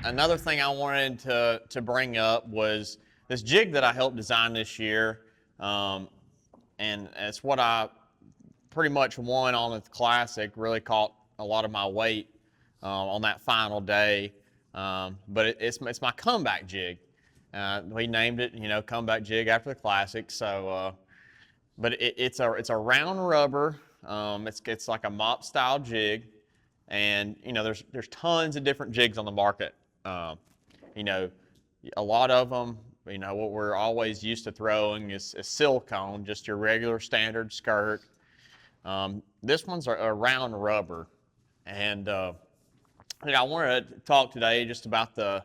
Another thing I wanted to bring up was this jig that I helped design this year, and it's what I pretty much won on the Classic. Really caught a lot of my weight on that final day, but it's my comeback jig. We named it, comeback jig after the Classic. So, but it's a round rubber. It's like a mop style jig, and there's tons of different jigs on the market. You know, a lot of them, what we're always used to throwing is silicone, just your regular standard skirt. This one's a round rubber, and I wanted to talk today just about the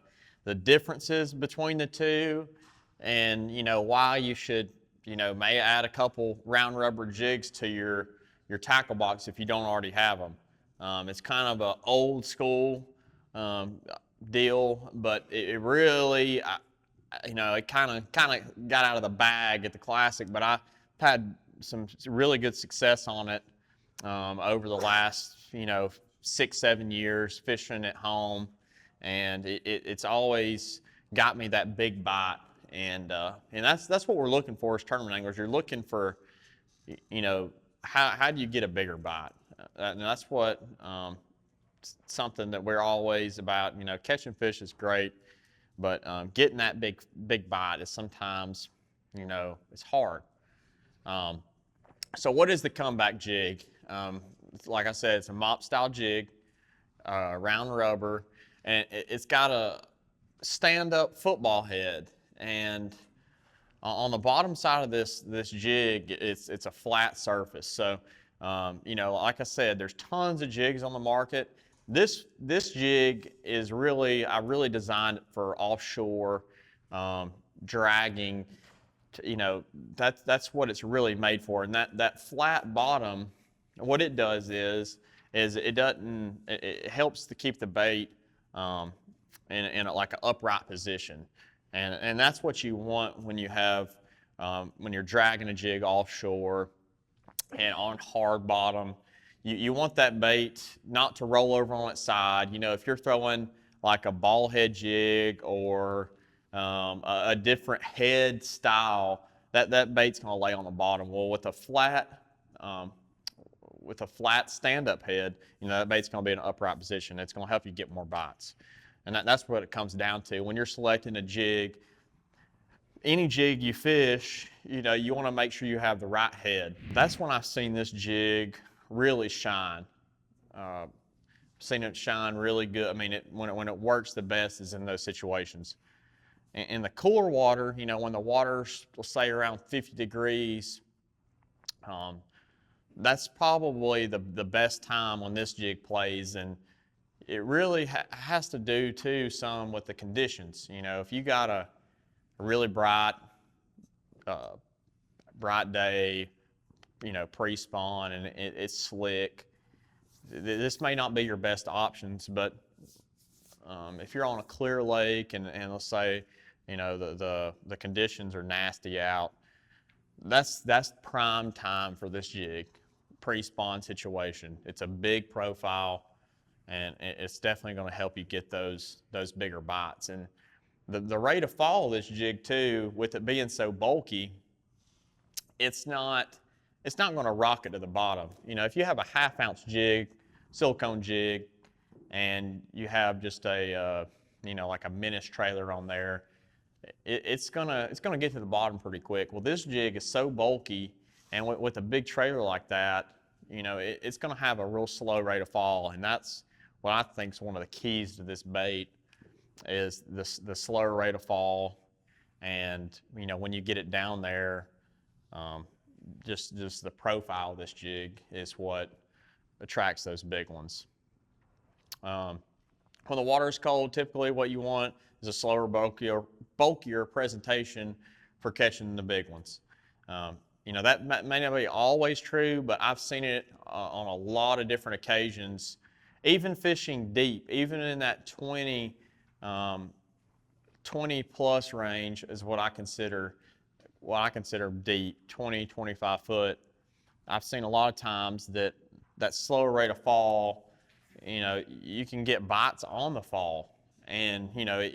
differences between the two, and why you should may add a couple round rubber jigs to your tackle box if you don't already have them. It's kind of an old school deal, but it really, it kind of got out of the bag at the Classic. But I've had some really good success on it over the last 6-7 years fishing at home, and it's always got me that big bite. And that's what we're looking for as tournament anglers. You're looking for, how do you get a bigger bite? And that's what something that we're always about. Catching fish is great, but getting that big bite is sometimes, it's hard. So what is the comeback jig? Like I said, it's a mop style jig, round rubber, and it's got a stand-up football head. And on the bottom side of this jig, it's a flat surface. So, like I said, there's tons of jigs on the market. This jig is I really designed it for offshore dragging. That's what it's really made for. And that flat bottom, what it does is it helps to keep the bait in like an upright position. And that's what you want when you're dragging a jig offshore and on hard bottom. You want that bait not to roll over on its side. If you're throwing like a ball head jig or a different head style, that bait's going to lay on the bottom. Well, with a flat stand-up head, that bait's going to be in an upright position. It's going to help you get more bites. And that's what it comes down to. When you're selecting a jig, any jig you fish, you want to make sure you have the right head. That's when I've seen this jig really shine. Seen it shine really good. I mean, when it works the best is in those situations. In the cooler water, when the water's, we'll say, around 50 degrees, that's probably the best time when this jig plays. And it really has to do too some with the conditions. If you got a really bright day, pre-spawn, and it's slick, this may not be your best options. But if you're on a clear lake and let's say the conditions are nasty out, that's prime time for this jig. Pre-spawn situation. It's a big profile, and it's definitely going to help you get those bigger bites. And the rate of fall of this jig too, with it being so bulky, it's not going to rock it to the bottom. If you have a 1/2 ounce jig, silicone jig, and you have just a like a menace trailer on there, it's gonna get to the bottom pretty quick. Well, this jig is so bulky, and with a big trailer like that, it's going to have a real slow rate of fall. And that's what I think is one of the keys to this bait, is the slower rate of fall. And when you get it down there, just the profile of this jig is what attracts those big ones. When the water is cold, typically what you want is a slower, bulkier presentation for catching the big ones. That may not be always true, but I've seen it on a lot of different occasions. Even fishing deep, even in that 20 plus range is what I consider deep, 20, 25 foot. I've seen a lot of times that slower rate of fall, you can get bites on the fall. And, you know,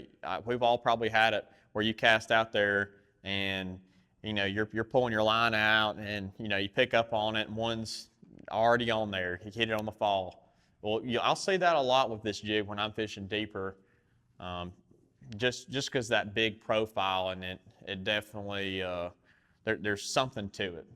we've all probably had it where you cast out there and, you know, you're pulling your line out and, you know, you pick up on it and one's already on there. You hit it on the fall. Well, I'll say that a lot with this jig when I'm fishing deeper, just because that big profile, and it definitely, there's something to it.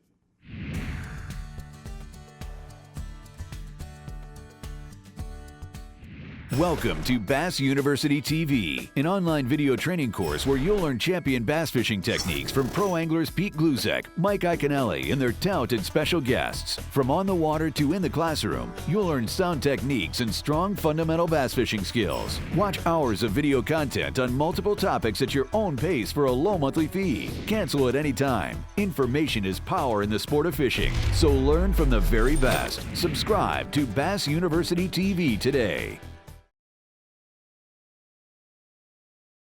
Welcome to Bass University TV, an online video training course where you'll learn champion bass fishing techniques from pro anglers Pete Glusek, Mike Iaconelli, and their talented special guests. From on the water to in the classroom, you'll learn sound techniques and strong fundamental bass fishing skills. Watch hours of video content on multiple topics at your own pace for a low monthly fee. Cancel at any time. Information is power in the sport of fishing, so learn from the very best. Subscribe to Bass University TV today.